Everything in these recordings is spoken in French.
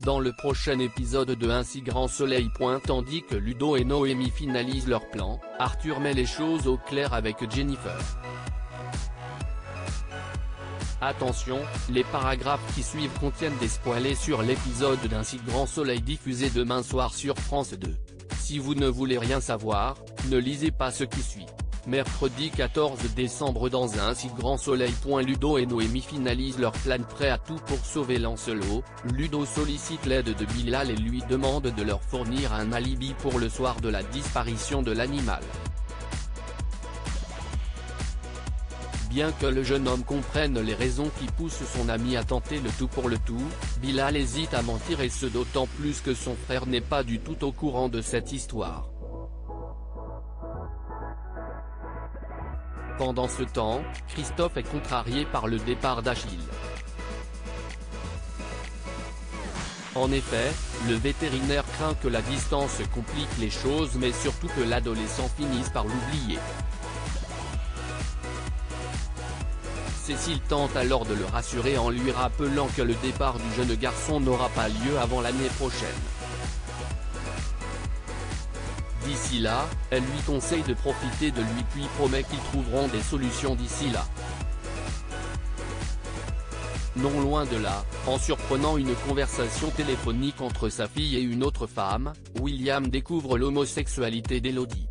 dans le prochain épisode de Un si grand soleil. Tandis que Ludo et Noémie finalisent leur plan, Arthur met les choses au clair avec Jennifer. Attention, les paragraphes qui suivent contiennent des spoilers sur l'épisode d'Un si grand soleil diffusé demain soir sur France 2. Si vous ne voulez rien savoir, ne lisez pas ce qui suit. Mercredi 14 décembre dans Un si grand soleil. Ludo et Noémie finalisent leur plan prêt à tout pour sauver Lancelot. Ludo sollicite l'aide de Bilal et lui demande de leur fournir un alibi pour le soir de la disparition de l'animal. Bien que le jeune homme comprenne les raisons qui poussent son ami à tenter le tout pour le tout, Bilal hésite à mentir, et ce d'autant plus que son frère n'est pas du tout au courant de cette histoire. Pendant ce temps, Christophe est contrarié par le départ d'Achille. En effet, le vétérinaire craint que la distance complique les choses, mais surtout que l'adolescent finisse par l'oublier. Cécile tente alors de le rassurer en lui rappelant que le départ du jeune garçon n'aura pas lieu avant l'année prochaine. D'ici là, elle lui conseille de profiter de lui puis promet qu'ils trouveront des solutions d'ici là. Non loin de là, en surprenant une conversation téléphonique entre sa fille et une autre femme, William découvre l'homosexualité d'Élodie.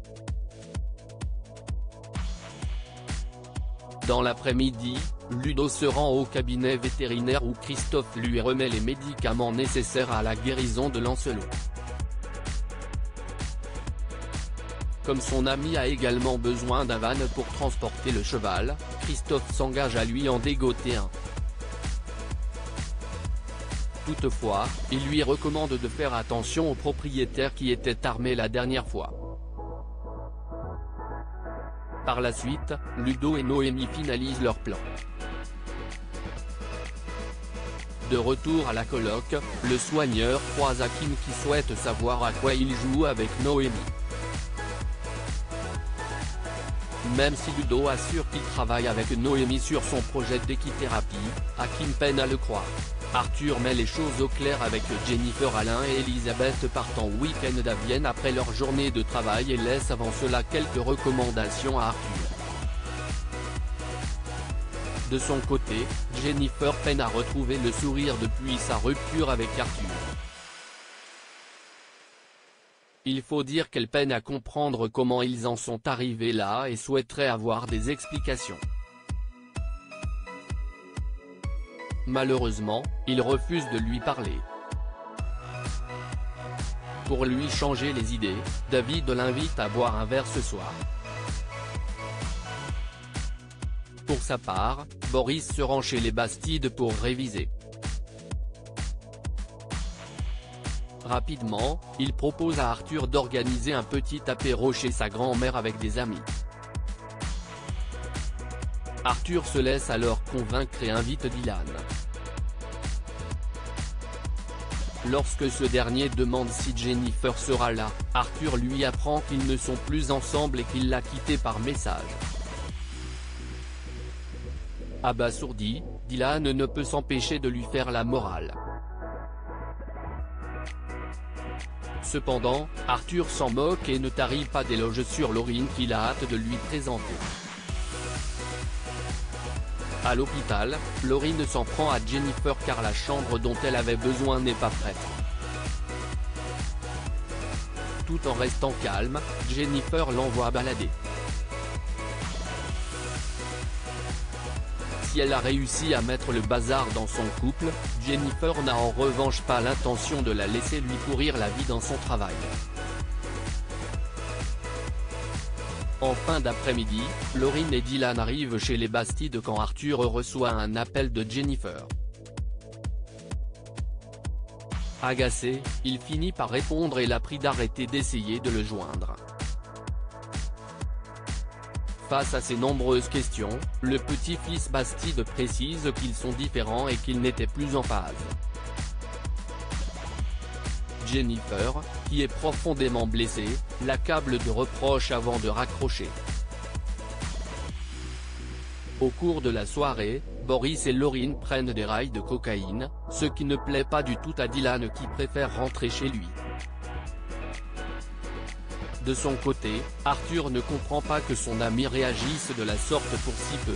Dans l'après-midi, Ludo se rend au cabinet vétérinaire où Christophe lui remet les médicaments nécessaires à la guérison de Lancelot. Comme son ami a également besoin d'un van pour transporter le cheval, Christophe s'engage à lui en dégoter un. Toutefois, il lui recommande de faire attention au propriétaire qui était armé la dernière fois. Par la suite, Ludo et Noémie finalisent leur plan. De retour à la coloc, le soigneur croise Hakim qui souhaite savoir à quoi il joue avec Noémie. Même si Ludo assure qu'il travaille avec Noémie sur son projet d'équithérapie, Hakim peine à le croire. Arthur met les choses au clair avec Jennifer. Alain et Elisabeth partent en week-end à Vienne après leur journée de travail et laissent avant cela quelques recommandations à Arthur. De son côté, Jennifer peine à retrouver le sourire depuis sa rupture avec Arthur. Il faut dire qu'elle peine à comprendre comment ils en sont arrivés là et souhaiterait avoir des explications. Malheureusement, il refuse de lui parler. Pour lui changer les idées, David l'invite à boire un verre ce soir. Pour sa part, Boris se rend chez les Bastides pour réviser. Rapidement, il propose à Arthur d'organiser un petit apéro chez sa grand-mère avec des amis. Arthur se laisse alors convaincre et invite Dylan. Lorsque ce dernier demande si Jennifer sera là, Arthur lui apprend qu'ils ne sont plus ensemble et qu'il l'a quittée par message. Abasourdi, Dylan ne peut s'empêcher de lui faire la morale. Cependant, Arthur s'en moque et ne tarit pas d'éloges sur Laurine qu'il a hâte de lui présenter. À l'hôpital, Laurine s'en prend à Jennifer car la chambre dont elle avait besoin n'est pas prête. Tout en restant calme, Jennifer l'envoie balader. Si elle a réussi à mettre le bazar dans son couple, Jennifer n'a en revanche pas l'intention de la laisser lui pourrir la vie dans son travail. En fin d'après-midi, Laurine et Dylan arrivent chez les Bastides quand Arthur reçoit un appel de Jennifer. Agacé, il finit par répondre et la prie d'arrêter d'essayer de le joindre. Face à ces nombreuses questions, le petit-fils Bastide précise qu'ils sont différents et qu'ils n'étaient plus en phase. Jennifer, qui est profondément blessée, l'accable de reproches avant de raccrocher. Au cours de la soirée, Boris et Laurine prennent des rails de cocaïne, ce qui ne plaît pas du tout à Dylan qui préfère rentrer chez lui. De son côté, Arthur ne comprend pas que son ami réagisse de la sorte pour si peu.